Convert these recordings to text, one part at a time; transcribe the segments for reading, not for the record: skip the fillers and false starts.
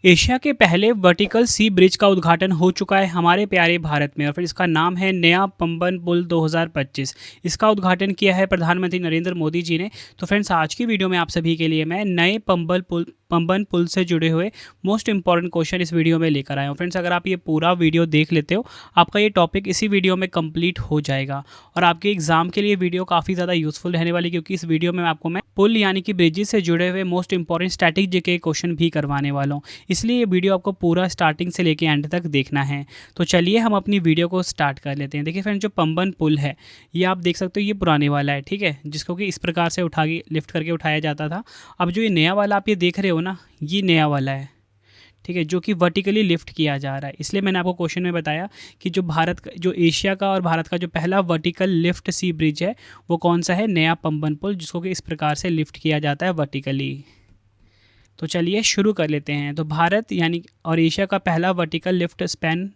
Asia के पहले vertical सी bridge का उद्घाटन हो चुका है हमारे प्यारे भारत में और फिर इसका नाम है नया पंबन पुल 2025। इसका उद्घाटन किया है प्रधानमंत्री नरेंद्र मोदी जी ने। तो फ्रेंड्स, आज की वीडियो में आप सभी के लिए मैं नए पंबन पुल से जुड़े हुए मोस्ट इंपॉर्टेंट क्वेश्चन इस वीडियो में लेकर आया हूँ। फ्रेंड्स, अगर आप ये पूरा वीडियो देख लेते हो, आपका ये टॉपिक इसी वीडियो में कंप्लीट हो जाएगा और आपके एग्जाम के लिए वीडियो काफ़ी ज़्यादा यूजफुल रहने वाली, क्योंकि इस वीडियो में आपको मैं पुल यानी कि ब्रिजेस से जुड़े हुए most important static GK question भी करवाने वाला हूँ। इसलिए ये वीडियो आपको पूरा स्टार्टिंग से लेके एंड तक देखना है। तो चलिए हम अपनी वीडियो को स्टार्ट कर लेते हैं। देखिए फ्रेंड्स, जो पंबन पुल है ये आप देख सकते हो, ये पुराने वाला है, ठीक है, जिसको कि इस प्रकार से लिफ्ट करके उठाया जाता था। अब जो ये नया वाला आप ये देख रहे हो ना, ये नया वाला है, ठीक है, जो कि वर्टिकली लिफ्ट किया जा रहा है। इसलिए मैंने आपको क्वेश्चन में बताया कि जो एशिया का और भारत का जो पहला वर्टिकल लिफ्ट सी ब्रिज है वो कौन सा है, नया पंबन पुल, जिसको कि इस प्रकार से लिफ्ट किया जाता है वर्टिकली। तो चलिए शुरू कर लेते हैं। तो भारत यानी और एशिया का पहला vertical lift span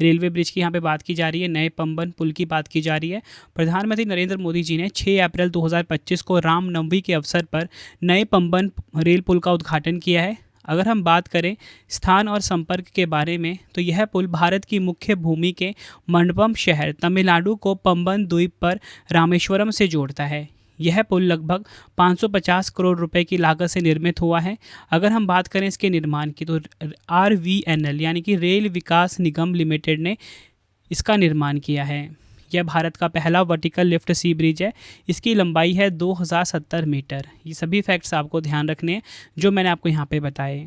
railway bridge की यहाँ पे बात की जा रही है, नए पंबन पुल की बात की जा रही है। प्रधानमंत्री नरेंद्र मोदी जी ने 6 अप्रैल 2025 को रामनवमी के अवसर पर नए पंबन रेल पुल का उद्घाटन किया है। अगर हम बात करें स्थान और संपर्क के बारे में, तो यह पुल भारत की मुख्य भूमि के मंडपम शहर तमिलनाडु को पंबन द्वीप पर रामेश्वरम से जोड़ता है। यह पुल लगभग 550 करोड़ रुपए की लागत से निर्मित हुआ है। अगर हम बात करें इसके निर्माण की, तो RVNL यानी कि रेल विकास निगम लिमिटेड ने इसका निर्माण किया है। यह भारत का पहला वर्टिकल लिफ्ट सी ब्रिज है। इसकी लंबाई है 2070 मीटर। ये सभी फैक्ट्स आपको ध्यान रखने हैं जो मैंने आपको यहाँ पे बताए।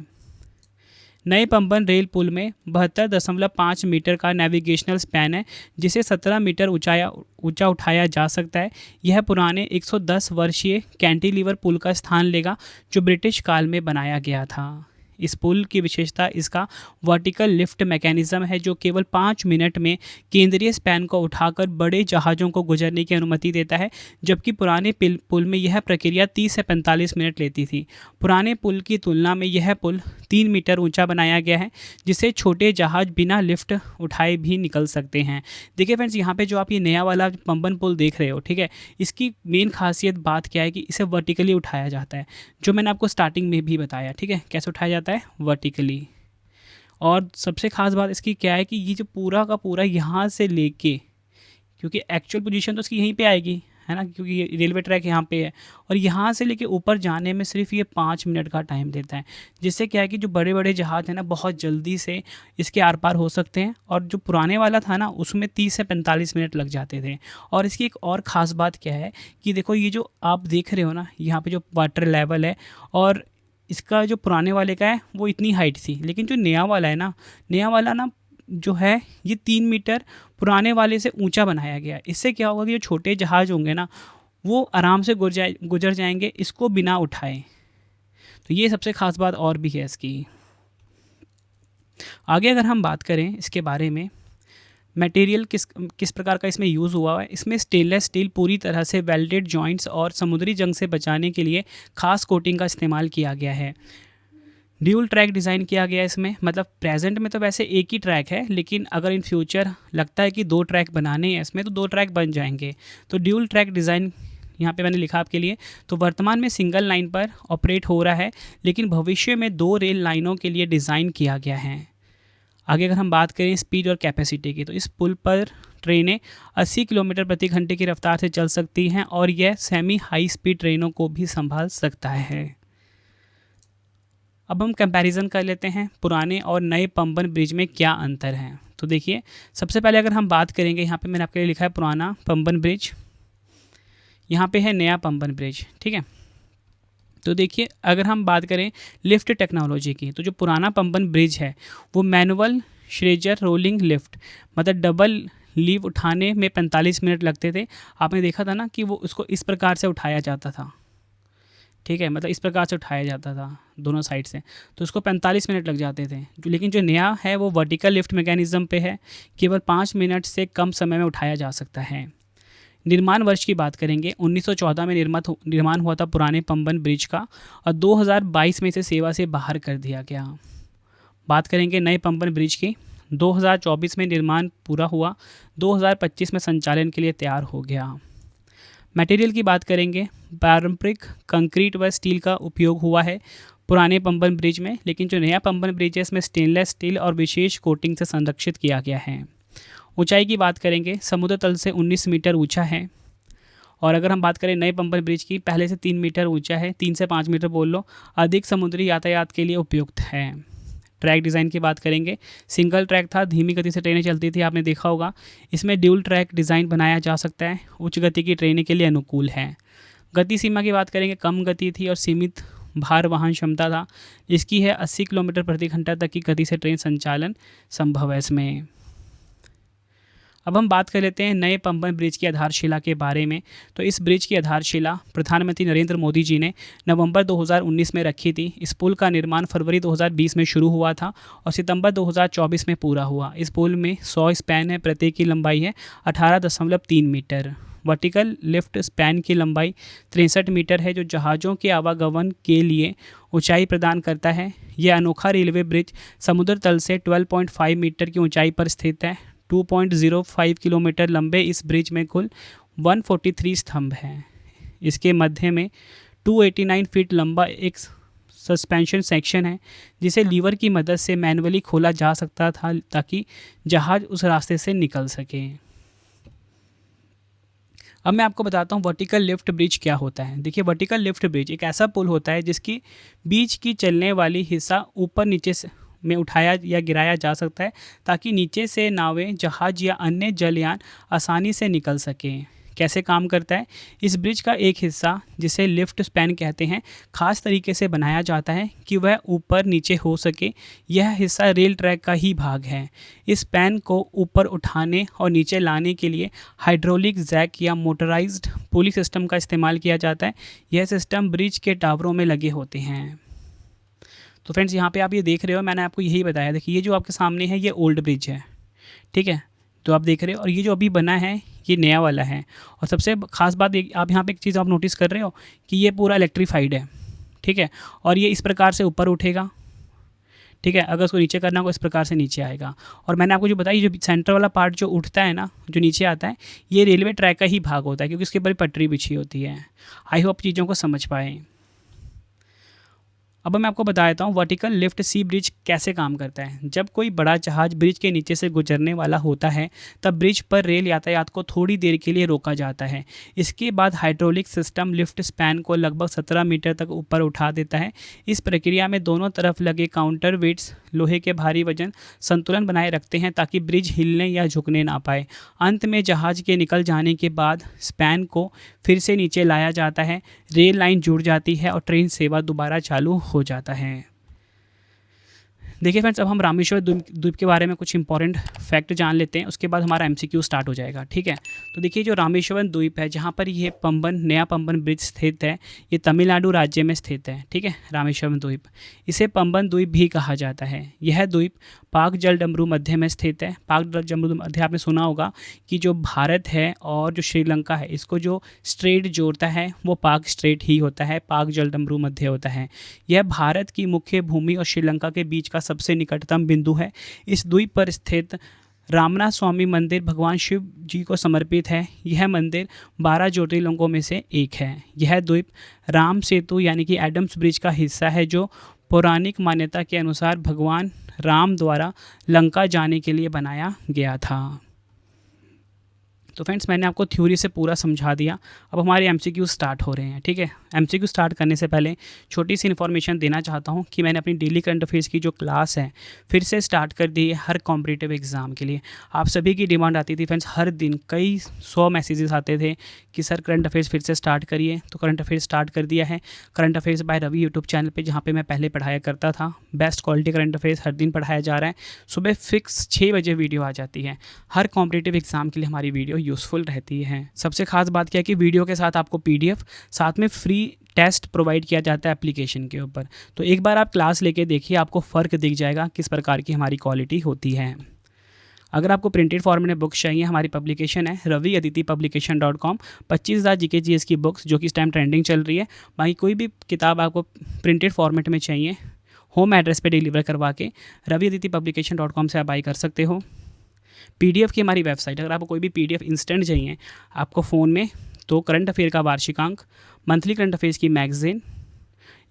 नए पंबन रेल पुल में 72.5 मीटर का नेविगेशनल स्पैन है, जिसे 17 मीटर ऊंचा उठाया जा सकता है। यह पुराने 110 वर्षीय कैंटिलीवर पुल का स्थान लेगा जो ब्रिटिश काल में बनाया गया था। इस पुल की विशेषता इसका वर्टिकल लिफ्ट मैकेनिज्म है, जो केवल 5 मिनट में केंद्रीय स्पैन को उठाकर बड़े जहाज़ों को गुजरने की अनुमति देता है, जबकि पुराने पुल में यह प्रक्रिया 30 से 45 मिनट लेती थी। पुराने पुल की तुलना में यह पुल 3 मीटर ऊंचा बनाया गया है, जिससे छोटे जहाज़ बिना लिफ्ट उठाए भी निकल सकते हैं। देखिए फ्रेंड्स, यहाँ पे जो आप ये नया वाला पंबन पुल देख रहे हो, ठीक है, इसकी मेन खासियत बात क्या है कि इसे वर्टिकली उठाया जाता है, जो मैंने आपको स्टार्टिंग में भी बताया, ठीक है, कैसे उठाया जाता है, वर्टिकली। और सबसे खास बात इसकी क्या है कि ये जो पूरा का पूरा यहाँ से लेके, क्योंकि एक्चुअल पोजीशन तो इसकी यहीं पे आएगी, है ना, क्योंकि ये रेलवे ट्रैक यहाँ पे है, और यहाँ से लेके ऊपर जाने में सिर्फ ये 5 मिनट का टाइम देता है, जिससे क्या है कि जो बड़े बड़े जहाज़ हैं ना, बहुत जल्दी से इसके आर पार हो सकते हैं। और जो पुराने वाला था ना, उसमें 30 से 45 मिनट लग जाते थे। और इसकी एक और ख़ास बात क्या है कि देखो, ये जो आप देख रहे हो ना, यहाँ पर जो वाटर लेवल है, और इसका जो पुराने वाले का है वो इतनी हाइट थी, लेकिन जो नया वाला है ना, नया वाला ना जो है ये 3 मीटर पुराने वाले से ऊंचा बनाया गया है। इससे क्या होगा कि जो छोटे जहाज़ होंगे ना, वो आराम से गुजर जाएंगे इसको बिना उठाए। तो ये सबसे ख़ास बात और भी है इसकी। आगे अगर हम बात करें इसके बारे में, मटेरियल किस प्रकार का इसमें यूज़ हुआ है, इसमें स्टेनलेस स्टील पूरी तरह से वेल्डेड जॉइंट्स और समुद्री जंग से बचाने के लिए खास कोटिंग का इस्तेमाल किया गया है। ड्यूल ट्रैक डिज़ाइन किया गया है इसमें, मतलब प्रेजेंट में तो वैसे एक ही ट्रैक है, लेकिन अगर इन फ्यूचर लगता है कि 2 ट्रैक बनाने हैं इसमें, तो 2 ट्रैक बन जाएंगे। तो ड्यूल ट्रैक डिज़ाइन यहाँ पे मैंने लिखा आपके लिए। तो वर्तमान में सिंगल लाइन पर ऑपरेट हो रहा है, लेकिन भविष्य में 2 रेल लाइनों के लिए डिज़ाइन किया गया है। आगे अगर हम बात करें स्पीड और कैपेसिटी की, तो इस पुल पर ट्रेनें 80 किलोमीटर प्रति घंटे की रफ्तार से चल सकती हैं, और यह सेमी हाई स्पीड ट्रेनों को भी संभाल सकता है। अब हम कंपैरिजन कर लेते हैं पुराने और नए पंबन ब्रिज में क्या अंतर है। तो देखिए, सबसे पहले अगर हम बात करेंगे, यहाँ पे मैंने आपके लिए लिखा है पुराना पंबन ब्रिज, यहाँ पे है नया पंबन ब्रिज, ठीक है। तो देखिए, अगर हम बात करें लिफ्ट टेक्नोलॉजी की, तो जो पुराना पंबन ब्रिज है वो मैनुअल श्रेजर रोलिंग लिफ्ट, मतलब डबल लीव उठाने में 45 मिनट लगते थे। आपने देखा था ना कि वो उसको इस प्रकार से उठाया जाता था, ठीक है, मतलब इस प्रकार से उठाया जाता था दोनों साइड से, तो उसको 45 मिनट लग जाते थे। लेकिन जो नया है वो वर्टिकल लिफ्ट मैकेनिज्म पे है, केवल 5 मिनट से कम समय में उठाया जा सकता है। निर्माण वर्ष की बात करेंगे, 1914 में निर्माण हुआ था पुराने पंबन ब्रिज का, और 2022 में इसे सेवा से बाहर कर दिया गया। बात करेंगे नए पंबन ब्रिज की, 2024 में निर्माण पूरा हुआ, 2025 में संचालन के लिए तैयार हो गया। मटेरियल की बात करेंगे, पारंपरिक कंक्रीट व स्टील का उपयोग हुआ है। पुराने पंबन ब्रिज में, लेकिन जो नया पंबन ब्रिज है इसमें स्टेनलेस स्टील और विशेष कोटिंग से संरक्षित किया गया है। ऊंचाई की बात करेंगे, समुद्र तल से 19 मीटर ऊंचा है। और अगर हम बात करें नए पंबन ब्रिज की, पहले से 3 मीटर ऊंचा है, 3 से 5 मीटर बोल लो, अधिक समुद्री यातायात के लिए उपयुक्त है। ट्रैक डिज़ाइन की बात करेंगे, सिंगल ट्रैक था, धीमी गति से ट्रेनें चलती थी, आपने देखा होगा। इसमें ड्यूल ट्रैक डिज़ाइन बनाया जा सकता है, उच्च गति की ट्रेनें के लिए अनुकूल है। गति सीमा की बात करेंगे, कम गति थी और सीमित भार वाहन क्षमता था। इसकी है 80 किलोमीटर प्रति घंटा तक की गति से ट्रेन संचालन संभव है इसमें। अब हम बात कर लेते हैं नए पंबन ब्रिज की आधारशिला के बारे में। तो इस ब्रिज की आधारशिला प्रधानमंत्री नरेंद्र मोदी जी ने नवंबर 2019 में रखी थी। इस पुल का निर्माण फरवरी 2020 में शुरू हुआ था और सितंबर 2024 में पूरा हुआ। इस पुल में 100 स्पैन है, प्रत्येक की लंबाई है 18.3 मीटर। वर्टिकल लिफ्ट स्पैन की लंबाई 63 मीटर है, जो जहाज़ों के आवागमन के लिए ऊंचाई प्रदान करता है। यह अनोखा रेलवे ब्रिज समुद्र तल से 12.5 मीटर की ऊंचाई पर स्थित है। 2.05 किलोमीटर लंबे इस ब्रिज में कुल 143 स्तंभ हैं। इसके मध्य में 289 फीट लंबा एक सस्पेंशन सेक्शन है, जिसे लीवर की मदद से मैनुअली खोला जा सकता था ताकि जहाज़ उस रास्ते से निकल सके। अब मैं आपको बताता हूँ वर्टिकल लिफ्ट ब्रिज क्या होता है। देखिए, वर्टिकल लिफ्ट ब्रिज एक ऐसा पुल होता है जिसकी बीच की चलने वाली हिस्सा ऊपर नीचे से में उठाया या गिराया जा सकता है ताकि नीचे से नावें, जहाज या अन्य जलयान आसानी से निकल सकें। कैसे काम करता है? इस ब्रिज का एक हिस्सा, जिसे लिफ्ट स्पैन कहते हैं, खास तरीके से बनाया जाता है कि वह ऊपर नीचे हो सके। यह हिस्सा रेल ट्रैक का ही भाग है। इस स्पैन को ऊपर उठाने और नीचे लाने के लिए हाइड्रोलिक जैक या मोटराइज्ड पुली सिस्टम का इस्तेमाल किया जाता है। यह सिस्टम ब्रिज के टावरों में लगे होते हैं। तो फ्रेंड्स, यहाँ पे आप ये देख रहे हो, मैंने आपको यही बताया। देखिए, ये जो आपके सामने है ये ओल्ड ब्रिज है, ठीक है, तो आप देख रहे हो। और ये जो अभी बना है ये नया वाला है। और सबसे खास बात आप यहाँ पे एक चीज़ आप नोटिस कर रहे हो कि ये पूरा इलेक्ट्रीफाइड है, ठीक है। और ये इस प्रकार से ऊपर उठेगा, ठीक है। अगर उसको नीचे करना होगा इस प्रकार से नीचे आएगा। और मैंने आपको जो बताया, जो सेंटर वाला पार्ट जो उठता है ना, जो नीचे आता है, ये रेलवे ट्रैक का ही भाग होता है, क्योंकि इसके ऊपर पटरी बिछी होती है। आई होप चीज़ों को समझ पाए। अब मैं आपको बता देता हूँ वर्टिकल लिफ्ट सी ब्रिज कैसे काम करता है। जब कोई बड़ा जहाज ब्रिज के नीचे से गुजरने वाला होता है, तब ब्रिज पर रेल यातायात को थोड़ी देर के लिए रोका जाता है। इसके बाद हाइड्रोलिक सिस्टम लिफ्ट स्पैन को लगभग 17 मीटर तक ऊपर उठा देता है। इस प्रक्रिया में दोनों तरफ लगे काउंटर वेट्स लोहे के भारी वजन संतुलन बनाए रखते हैं ताकि ब्रिज हिलने या झुकने ना पाए। अंत में जहाज के निकल जाने के बाद स्पैन को फिर से नीचे लाया जाता है, रेल लाइन जुड़ जाती है और ट्रेन सेवा दोबारा चालू हो जाता है। देखिए फ्रेंड्स, अब हम रामेश्वर द्वीप के बारे में कुछ इंपॉर्टेंट फैक्ट जान लेते हैं, उसके बाद हमारा एमसीक्यू स्टार्ट हो जाएगा, ठीक है। तो देखिए, जो रामेश्वरम द्वीप है, जहाँ पर ये नया पंबन ब्रिज स्थित है, ये तमिलनाडु राज्य में स्थित है, ठीक है। रामेश्वरम द्वीप, इसे पंबन द्वीप भी कहा जाता है। यह द्वीप पाक जलडमरू मध्य में स्थित है। पाक जलडमरू मध्य आपने सुना होगा कि जो भारत है और जो श्रीलंका है, इसको जो स्ट्रेट जोड़ता है वो पाक स्ट्रेट ही होता है, पाक जलडमरू मध्य होता है। यह भारत की मुख्य भूमि और श्रीलंका के बीच का सबसे निकटतम बिंदु है। इस द्वीप पर स्थित रामनाथ स्वामी मंदिर भगवान शिव जी को समर्पित है। यह मंदिर 12 ज्योतिर्लिंगों में से एक है। यह द्वीप राम सेतु यानी कि एडम्स ब्रिज का हिस्सा है, जो पौराणिक मान्यता के अनुसार भगवान राम द्वारा लंका जाने के लिए बनाया गया था। तो फ्रेंड्स, मैंने आपको थ्योरी से पूरा समझा दिया। अब हमारे एमसीक्यू स्टार्ट हो रहे हैं, ठीक है। एमसीक्यू स्टार्ट करने से पहले छोटी सी इन्फॉर्मेशन देना चाहता हूं कि मैंने अपनी डेली करंट अफेयर्स की जो क्लास है फिर से स्टार्ट कर दी है हर कॉम्पिटिटिव एग्ज़ाम के लिए। आप सभी की डिमांड आती थी फ्रेंड्स, हर दिन कई 100 मैसेजेस आते थे कि सर करंट अफेयर्स फिर से स्टार्ट करिए। तो करंट अफेयर्स स्टार्ट कर दिया है। Current affairs by Ravi YouTube channel पर, जहाँ पर मैं पहले पढ़ाया करता था। बेस्ट क्वालिटी करंट अफेयर्स हर दिन पढ़ाया जा रहा है। सुबह फिक्स 6 बजे वीडियो आ जाती है। हर कॉम्पिटिटिव एग्ज़ाम के लिए हमारी वीडियो यूज़फुल रहती है। सबसे खास बात क्या है कि वीडियो के साथ आपको पीडीएफ, साथ में फ्री टेस्ट प्रोवाइड किया जाता है एप्लीकेशन के ऊपर। तो एक बार आप क्लास लेके देखिए, आपको फ़र्क दिख जाएगा किस प्रकार की हमारी क्वालिटी होती है। अगर आपको प्रिंटेड फॉर्म में बुक्स चाहिए, हमारी पब्लिकेशन है raviaditipublication.com। 25,000 जीके जीएस की बुक्स जो कि इस टाइम ट्रेंडिंग चल रही है। बाकी कोई भी किताब आपको प्रिंटेड फॉर्मेट में चाहिए, होम एड्रेस पे डिलीवर करवा के raviaditipublication.com से आप बाई कर सकते हो। पीडीएफ की हमारी वेबसाइट, अगर आपको कोई भी पीडीएफ इंस्टेंट चाहिए आपको फ़ोन में, तो करंट अफेयर का वार्षिकांक, मंथली करंट अफेयर्स की मैगज़ीन,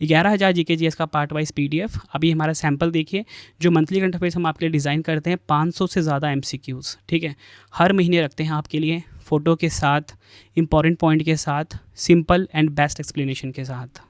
11,000 GKGS का पार्ट वाइज PDF। अभी हमारा सैम्पल देखिए, जो मंथली करंट अफेयर्स हम आपके लिए डिज़ाइन करते हैं 500 से ज़्यादा MCQs, ठीक है, हर महीने रखते हैं आपके लिए, फ़ोटो के साथ, इंपॉर्टेंट पॉइंट के साथ, सिंपल एंड बेस्ट एक्सप्लेनेशन के साथ।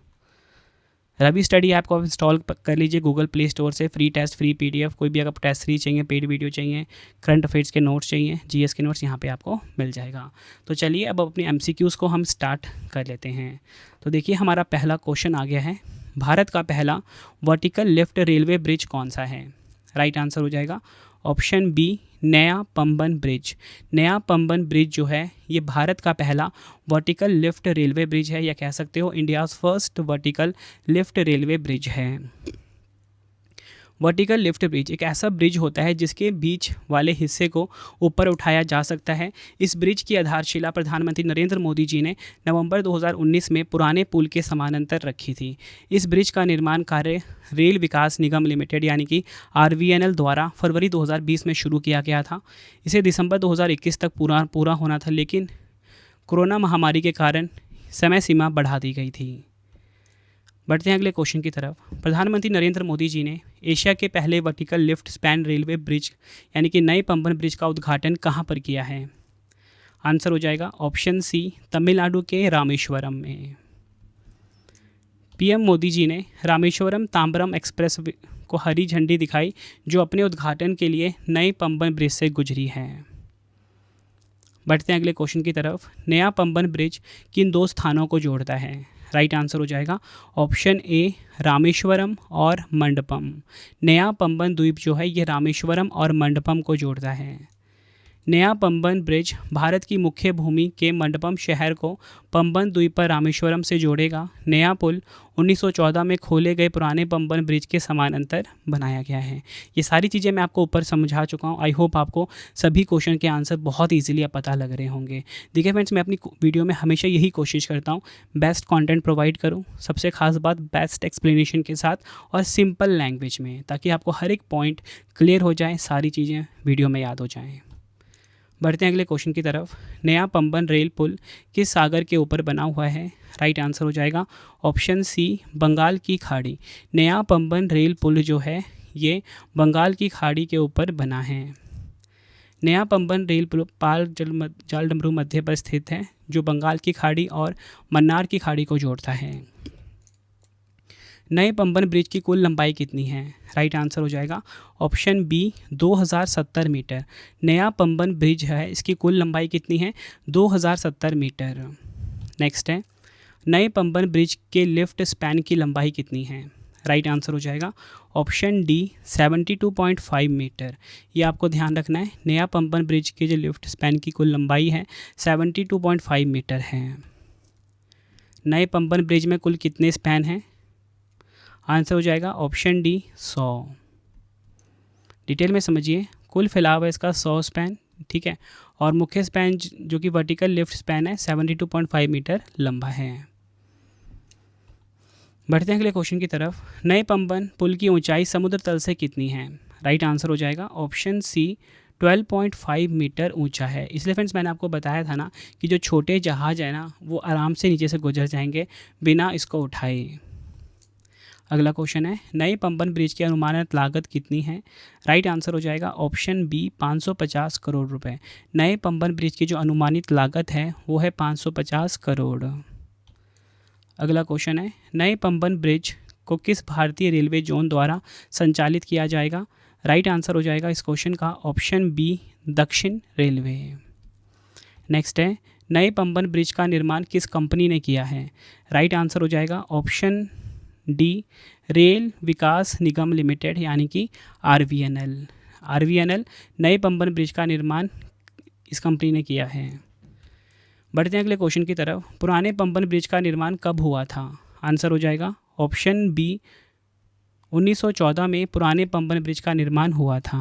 रवि स्टडी ऐप को आप इंस्टॉल कर लीजिए गूगल प्ले स्टोर से। फ्री टेस्ट, फ्री PDF, कोई भी अगर टेस्ट सीरीज चाहिए, पेड वीडियो चाहिए, करंट अफेयर्स के नोट्स चाहिए, GS के नोट्स यहाँ पे आपको मिल जाएगा। तो चलिए अब अपने MCQs को हम स्टार्ट कर लेते हैं। तो देखिए हमारा पहला क्वेश्चन आ गया है, भारत का पहला वर्टिकल लिफ्ट रेलवे ब्रिज कौन सा है? राइट आंसर हो जाएगा ऑप्शन बी, नया पंबन ब्रिज। नया पंबन ब्रिज जो है ये भारत का पहला वर्टिकल लिफ्ट रेलवे ब्रिज है, या कह सकते हो India's first vertical lift railway bridge है। वर्टिकल लिफ्ट ब्रिज एक ऐसा ब्रिज होता है जिसके बीच वाले हिस्से को ऊपर उठाया जा सकता है। इस ब्रिज की आधारशिला प्रधानमंत्री नरेंद्र मोदी जी ने नवंबर 2019 में पुराने पुल के समानांतर रखी थी। इस ब्रिज का निर्माण कार्य रेल विकास निगम लिमिटेड यानी कि RVNL द्वारा फरवरी 2020 में शुरू किया गया था। इसे दिसंबर 2021 तक पूरा होना था, लेकिन कोरोना महामारी के कारण समय सीमा बढ़ा दी गई थी। बढ़ते हैं अगले क्वेश्चन की तरफ। प्रधानमंत्री नरेंद्र मोदी जी ने एशिया के पहले vertical lift span railway bridge यानी कि नए पंबन ब्रिज का उद्घाटन कहाँ पर किया है? आंसर हो जाएगा ऑप्शन सी, तमिलनाडु के रामेश्वरम में। PM मोदी जी ने रामेश्वरम तांबरम एक्सप्रेस को हरी झंडी दिखाई, जो अपने उद्घाटन के लिए नए पंबन ब्रिज से गुजरी है। बढ़ते हैं अगले क्वेश्चन की तरफ। नया पंबन ब्रिज किन दो स्थानों को जोड़ता है? राइट आंसर हो जाएगा ऑप्शन ए, रामेश्वरम और मंडपम। नया पंबन द्वीप जो है ये रामेश्वरम और मंडपम को जोड़ता है। नया पंबन ब्रिज भारत की मुख्य भूमि के मंडपम शहर को पंबन द्वीप पर रामेश्वरम से जोड़ेगा। नया पुल 1914 में खोले गए पुराने पंबन ब्रिज के समानांतर बनाया गया है। ये सारी चीज़ें मैं आपको ऊपर समझा चुका हूँ। आई होप आपको सभी क्वेश्चन के आंसर बहुत ईजिली अब पता लग रहे होंगे। देखिए फ्रेंड्स, मैं अपनी वीडियो में हमेशा यही कोशिश करता हूँ बेस्ट कंटेंट प्रोवाइड करूँ, सबसे खास बात बेस्ट एक्सप्लेनेशन के साथ और सिंपल लैंग्वेज में, ताकि आपको हर एक पॉइंट क्लियर हो जाए, सारी चीज़ें वीडियो में याद हो जाएँ। बढ़ते हैं अगले क्वेश्चन की तरफ। नया पंबन रेल पुल किस सागर के ऊपर बना हुआ है? राइट आंसर हो जाएगा ऑप्शन सी, बंगाल की खाड़ी। नया पंबन रेल पुल जो है ये बंगाल की खाड़ी के ऊपर बना है। नया पंबन रेल पुल पाल जालडमरू मध्य पर स्थित है, जो बंगाल की खाड़ी और मन्नार की खाड़ी को जोड़ता है। नए पंबन ब्रिज की कुल लंबाई कितनी है? राइट आंसर हो जाएगा ऑप्शन बी, 2070 मीटर। नया पंबन ब्रिज है, इसकी कुल लंबाई कितनी है? 2070 मीटर। नेक्स्ट है, नए पंबन ब्रिज के लिफ्ट स्पैन की लंबाई कितनी है? राइट आंसर हो जाएगा ऑप्शन डी, 72.5 मीटर। ये आपको ध्यान रखना है, नया पंबन ब्रिज के जो लिफ्ट स्पैन की कुल लंबाई है 72.5 मीटर है। नए पंबन ब्रिज में कुल कितने स्पैन हैं? आंसर हो जाएगा ऑप्शन डी, 100। डिटेल में समझिए, कुल फैलाव है इसका 100 स्पैन, ठीक है, और मुख्य स्पैन जो कि वर्टिकल लिफ्ट स्पैन है 72.5 मीटर लंबा है। बढ़ते हैं अगले क्वेश्चन की तरफ। नए पंबन पुल की ऊंचाई समुद्र तल से कितनी है? राइट आंसर हो जाएगा ऑप्शन सी, 12.5 मीटर ऊंचा है। इसलिए फ्रेंड्स मैंने आपको बताया था ना कि जो छोटे जहाज़ है ना वो आराम से नीचे से गुजर जाएंगे बिना इसको उठाए। अगला क्वेश्चन है, नए पंबन ब्रिज की अनुमानित लागत कितनी है? राइट आंसर हो जाएगा ऑप्शन बी, 550 करोड़ रुपए। नए पंबन ब्रिज की जो अनुमानित लागत है वो है 550 करोड़। अगला क्वेश्चन है, नए पंबन ब्रिज को किस भारतीय रेलवे जोन द्वारा संचालित किया जाएगा? राइट आंसर हो जाएगा इस क्वेश्चन का ऑप्शन बी, दक्षिण रेलवे। नेक्स्ट है, नए पंबन ब्रिज का निर्माण किस कंपनी ने किया है? राइट आंसर हो जाएगा ऑप्शन डी, रेल विकास निगम लिमिटेड यानी कि RVNL। नए पंबन ब्रिज का निर्माण इस कंपनी ने किया है। बढ़ते हैं अगले क्वेश्चन की तरफ। पुराने पंबन ब्रिज का निर्माण कब हुआ था? आंसर हो जाएगा ऑप्शन बी, 1914 में पुराने पंबन ब्रिज का निर्माण हुआ था।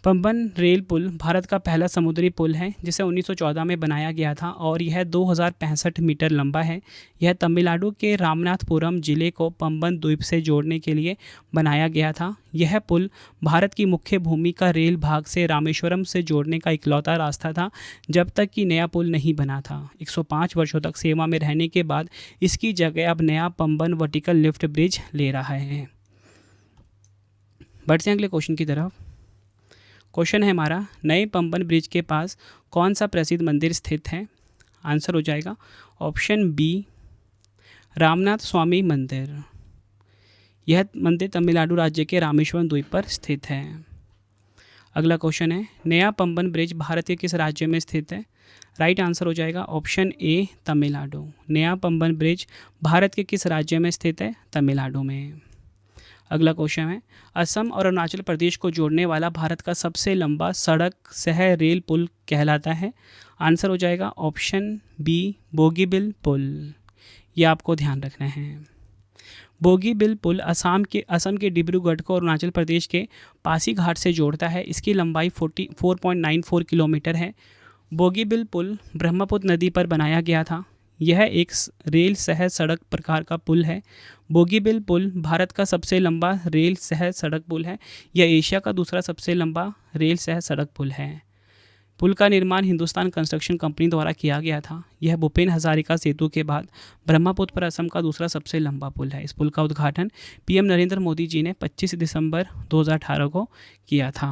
पंबन रेल पुल भारत का पहला समुद्री पुल है जिसे 1914 में बनाया गया था और यह 2065 मीटर लंबा है। यह तमिलनाडु के रामनाथपुरम जिले को पंबन द्वीप से जोड़ने के लिए बनाया गया था। यह पुल भारत की मुख्य भूमि का रेल भाग से रामेश्वरम से जोड़ने का इकलौता रास्ता था जब तक कि नया पुल नहीं बना था। 105 वर्षों तक सेवा में रहने के बाद इसकी जगह अब नया पंबन वर्टिकल लिफ्ट ब्रिज ले रहा है। बढ़ते हैं अगले क्वेश्चन की तरफ। क्वेश्चन है हमारा, नए पंबन ब्रिज के पास कौन सा प्रसिद्ध मंदिर स्थित है? आंसर हो जाएगा ऑप्शन बी, रामनाथ स्वामी मंदिर। यह मंदिर तमिलनाडु राज्य के रामेश्वरम द्वीप पर स्थित है। अगला क्वेश्चन है, नया पंबन ब्रिज भारत के किस राज्य में स्थित है? राइट आंसर हो जाएगा ऑप्शन ए, तमिलनाडु। नया पंबन ब्रिज भारत के किस राज्य में स्थित है? तमिलनाडु में। अगला क्वेश्चन है, असम और अरुणाचल प्रदेश को जोड़ने वाला भारत का सबसे लंबा सड़क सह रेल पुल कहलाता है? आंसर हो जाएगा ऑप्शन बी, बोगीबिल पुल। यह आपको ध्यान रखना है। बोगीबिल पुल असम के डिब्रूगढ़ को अरुणाचल प्रदेश के पासीघाट से जोड़ता है। इसकी लंबाई 44.94 किलोमीटर है। बोगीबिल पुल ब्रह्मपुत्र नदी पर बनाया गया था। यह एक रेल सह सड़क प्रकार का पुल है। बोगीबिल पुल भारत का सबसे लंबा रेल सह सड़क पुल है। यह एशिया का दूसरा सबसे लंबा रेल सह सड़क पुल है। पुल का निर्माण हिंदुस्तान कंस्ट्रक्शन कंपनी द्वारा किया गया था। यह भूपेन हजारिका सेतु के बाद ब्रह्मपुत्र पर असम का दूसरा सबसे लंबा पुल है। इस पुल का उद्घाटन पीएम नरेंद्र मोदी जी ने 25 दिसंबर 2018 को किया था।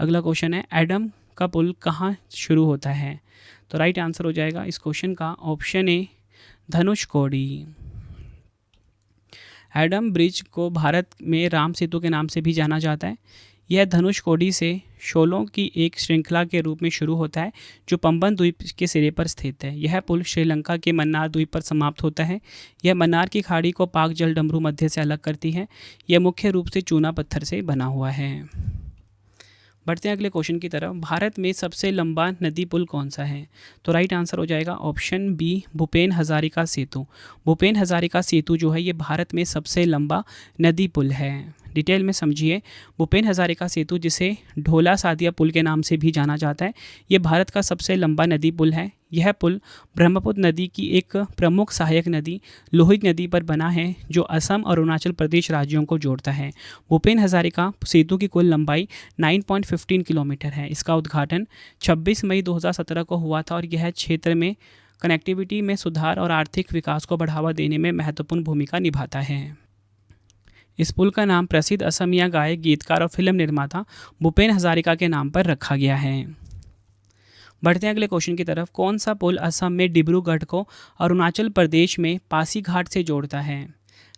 अगला क्वेश्चन है, एडम का पुल कहाँ शुरू होता है? तो राइट आंसर हो जाएगा इस क्वेश्चन का option A, Dhanushkodi. Adam bridge को भारत में राम सेतु के नाम से भी जाना जाता है। यह धनुषकोडी से शोलों की एक श्रृंखला के रूप में शुरू होता है जो पंबन द्वीप के सिरे पर स्थित है। यह पुल श्रीलंका के मन्नार द्वीप पर समाप्त होता है। यह मन्नार की खाड़ी को पाक जल डमरू मध्य से अलग करती है। यह मुख्य रूप से चूना पत्थर से बना हुआ है। बढ़ते हैं अगले क्वेश्चन की तरफ। भारत में सबसे लंबा नदी पुल कौन सा है? तो राइट आंसर हो जाएगा ऑप्शन बी, भूपेन हजारिका सेतु। भूपेन हजारिका सेतु जो है ये भारत में सबसे लंबा नदी पुल है। डिटेल में समझिए, भूपेन हजारिका सेतु जिसे ढोला सादिया पुल के नाम से भी जाना जाता है, ये भारत का सबसे लंबा नदी पुल है। यह पुल ब्रह्मपुत्र नदी की एक प्रमुख सहायक नदी लोहित नदी पर बना है जो असम और अरुणाचल प्रदेश राज्यों को जोड़ता है। भूपेन हजारिका सेतु की कुल लंबाई 9.15 किलोमीटर है। इसका उद्घाटन 26 मई 2017 को हुआ था और यह क्षेत्र में कनेक्टिविटी में सुधार और आर्थिक विकास को बढ़ावा देने में महत्वपूर्ण भूमिका निभाता है। इस पुल का नाम प्रसिद्ध असमिया गायक, गीतकार और फिल्म निर्माता भूपेन हजारिका के नाम पर रखा गया है। बढ़ते हैं अगले क्वेश्चन की तरफ। कौन सा पुल असम में डिब्रूगढ़ को अरुणाचल प्रदेश में पासीघाट से जोड़ता है?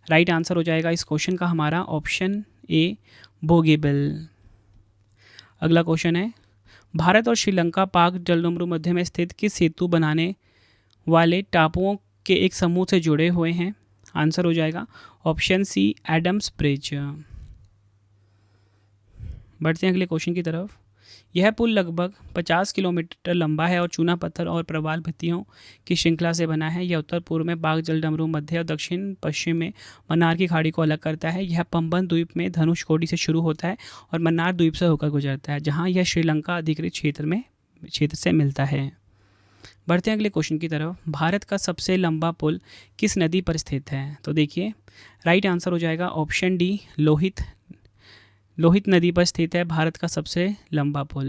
राइट आंसर हो जाएगा इस क्वेश्चन का हमारा ऑप्शन ए, बोगीबिल। अगला क्वेश्चन है, भारत और श्रीलंका पाक जलडमरू मध्य में स्थित किस सेतु बनाने वाले टापुओं के एक समूह से जुड़े हुए हैं? आंसर हो जाएगा ऑप्शन सी, एडम्स ब्रिज। बढ़ते हैं अगले क्वेश्चन की तरफ। यह पुल लगभग 50 किलोमीटर लंबा है और चूना पत्थर और प्रवाल भित्तियों की श्रृंखला से बना है। यह उत्तर पूर्व में बाग जलडमरू, मध्य और दक्षिण पश्चिम में मन्नार की खाड़ी को अलग करता है। यह पंबन द्वीप में धनुषकोडी से शुरू होता है और मन्नार द्वीप से होकर गुजरता है, जहाँ यह श्रीलंका अधिकृत क्षेत्र से मिलता है। बढ़ते हैं अगले क्वेश्चन की तरफ। भारत का सबसे लंबा पुल किस नदी पर स्थित है? तो देखिए, राइट आंसर हो जाएगा ऑप्शन डी, लोहित नदी पर स्थित है भारत का सबसे लंबा पुल।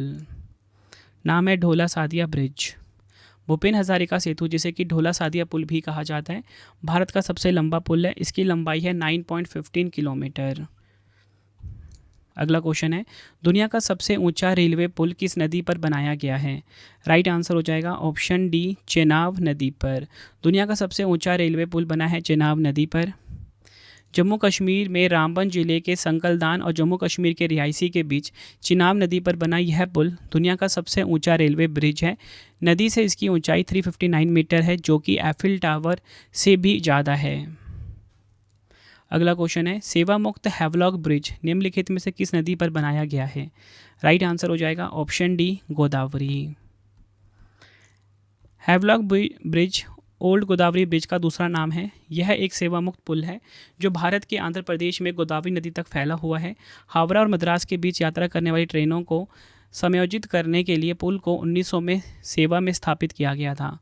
नाम है ढोला सादिया ब्रिज। भूपेन हजारिका सेतु, जिसे कि ढोला सादिया पुल भी कहा जाता है, भारत का सबसे लंबा पुल है। इसकी लंबाई है 9.15 किलोमीटर। अगला क्वेश्चन है, दुनिया का सबसे ऊंचा रेलवे पुल किस नदी पर बनाया गया है? राइट आंसर हो जाएगा ऑप्शन डी, चेनाब नदी पर। दुनिया का सबसे ऊंचा रेलवे पुल बना है चेनाब नदी पर। जम्मू कश्मीर में रामबन जिले के संकलदान और जम्मू कश्मीर के रिहायशी के बीच चिनाब नदी पर बना यह पुल दुनिया का सबसे ऊंचा रेलवे ब्रिज है। नदी से इसकी ऊंचाई 359 मीटर है, जो कि एफिल टावर से भी ज़्यादा है। अगला क्वेश्चन है, सेवा मुक्त हैवलॉक ब्रिज निम्नलिखित में से किस नदी पर बनाया गया है? राइट आंसर हो जाएगा option D, Godavari. Havelock bridge old Godavari bridge का दूसरा नाम है। यह एक सेवामुक्त पुल है जो भारत के आंध्र प्रदेश में गोदावरी नदी तक फैला हुआ है। हावड़ा और मद्रास के बीच यात्रा करने वाली ट्रेनों को समायोजित करने के लिए पुल को 1900 में सेवा में स्थापित किया गया था।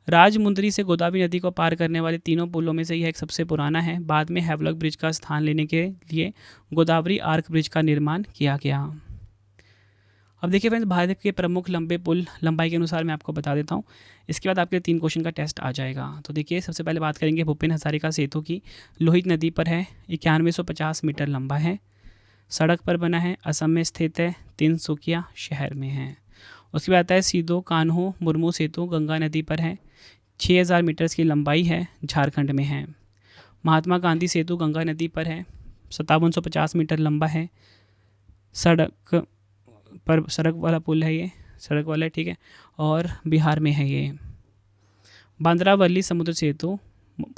राजमुंदरी से गोदावरी नदी को पार करने वाले तीनों पुलों में से यह एक सबसे पुराना है। बाद में हैवलॉक ब्रिज का स्थान लेने के लिए गोदावरी आर्क ब्रिज का निर्माण किया गया। अब देखिए फ्रेंड्स, भारत के प्रमुख लंबे पुल लंबाई के अनुसार मैं आपको बता देता हूँ। इसके बाद आपके 3 क्वेश्चन का टेस्ट आ जाएगा। तो देखिए, सबसे पहले बात करेंगे भूपेन हजारिका सेतु की। लोहित नदी पर है, 9150 मीटर लंबा है, सड़क पर बना है, असम में स्थित है, तिनसुकिया शहर में है। उसके बाद आता है सीधो कान्हो मुर्मू सेतु, गंगा नदी पर है, 6000 मीटर की लंबाई है, झारखंड में है। महात्मा गांधी सेतु गंगा नदी पर है, 5750 मीटर लंबा है, सड़क वाला पुल है, ये सड़क वाला है, ठीक है, और बिहार में है ये। बांद्रावली समुद्र सेतु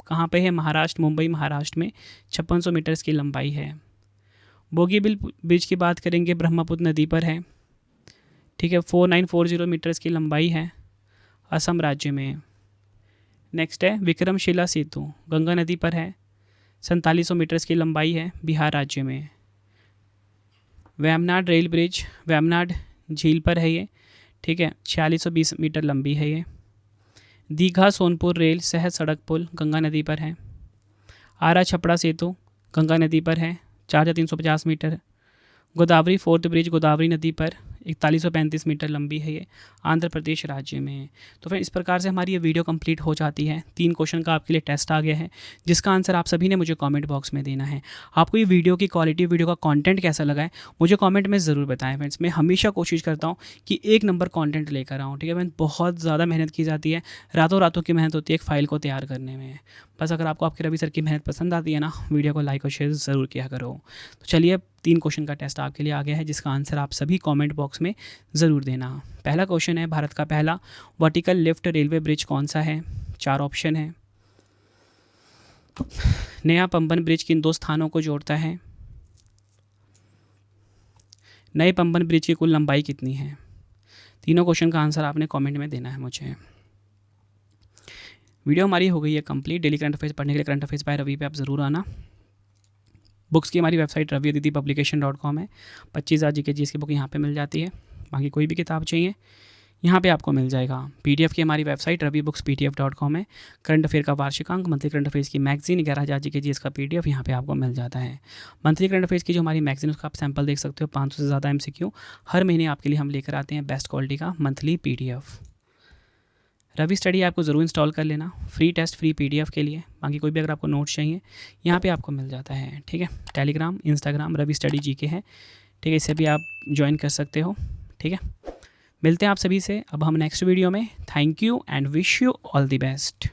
कहाँ पे है? महाराष्ट्र, मुंबई महाराष्ट्र में, 5600 मीटर की लंबाई है। बोगीबिल ब्रिज की बात करेंगे, ब्रह्मपुत्र नदी पर है, ठीक है, 4940 मीटर्स की लंबाई है, असम राज्य में। नेक्स्ट है विक्रमशिला सेतु, गंगा नदी पर है, 4700 मीटर्स की लंबाई है, बिहार राज्य में। वेमनाड रेल ब्रिज वेमनाड झील पर है ये, ठीक है, 4620 मीटर लंबी है ये। दीघा सोनपुर रेल सहज सड़क पुल गंगा नदी पर है। आरा छपड़ा सेतु गंगा नदी पर है, 4350 metre. Godavari fourth bridge Godavari नदी पर 4135 मीटर लंबी है ये, आंध्र प्रदेश राज्य में। तो फिर इस प्रकार से हमारी ये वीडियो कंप्लीट हो जाती है। 3 क्वेश्चन का आपके लिए टेस्ट आ गया है, जिसका आंसर आप सभी ने मुझे कमेंट बॉक्स में देना है। आपको ये वीडियो की क्वालिटी, वीडियो का कंटेंट कैसा लगा है, मुझे कमेंट में ज़रूर बताएं फ्रेंड्स। मैं हमेशा कोशिश करता हूँ कि 1 नंबर कंटेंट लेकर आऊँ, ठीक है फ्रेंड्स। बहुत ज़्यादा मेहनत की जाती है, रातों रातों की मेहनत होती है एक फ़ाइल को तैयार करने में। बस अगर आपको आपके रवि सर की मेहनत पसंद आती है ना, वीडियो को लाइक और शेयर ज़रूर किया करो। तो चलिए, 3 क्वेश्चन का टेस्ट आपके लिए आ गया है, जिसका आंसर आप सभी कमेंट बॉक्स में ज़रूर देना। पहला क्वेश्चन है, भारत का पहला वर्टिकल लिफ्ट रेलवे ब्रिज कौन सा है? 4 ऑप्शन है। नया पंबन ब्रिज किन 2 स्थानों को जोड़ता है? नए पंबन ब्रिज की कुल लंबाई कितनी है? तीनों क्वेश्चन का आंसर आपने कमेंट में देना है मुझे। वीडियो हमारी हो गई है कंप्लीट। डेली करंट अफेयर्स पढ़ने के लिए करंट अफेयर्स बाय रवि पे आप ज़रूर आना। बुक्स की हमारी वेबसाइट raviaditipublication.com है। 25,000 GK GS की बुक यहाँ पे मिल जाती है। बाकी कोई भी किताब चाहिए यहाँ पे आपको मिल जाएगा। PDF की हमारी वेबसाइट ravibookspdf.com है। करंट अफेयर का वार्षिकांक, मंथली करंट अफेयर्स की मैगजीन 11,000 GK GS का PDF यहाँ पे आपको मिल जाता है। मंथली करंट अफेयर्स की जो हमारी मैगजीन, उसका आप सैंपल देख सकते हो। 500 से ज़्यादा MCQ हर महीने आपके लिए हम लेकर आते हैं, बेस्ट क्वालिटी का monthly PDF। Ravi study app को ज़रूर इंस्टॉल कर लेना, फ्री टेस्ट, फ्री PDF के लिए। बाकी कोई भी अगर आपको नोट्स चाहिए यहाँ पे आपको मिल जाता है, ठीक है। Telegram, Instagram Ravi study GK है, ठीक है, इसे भी आप ज्वाइन कर सकते हो, ठीक है। मिलते हैं आप सभी से अब हम नेक्स्ट वीडियो में। Thank you and wish you all the best.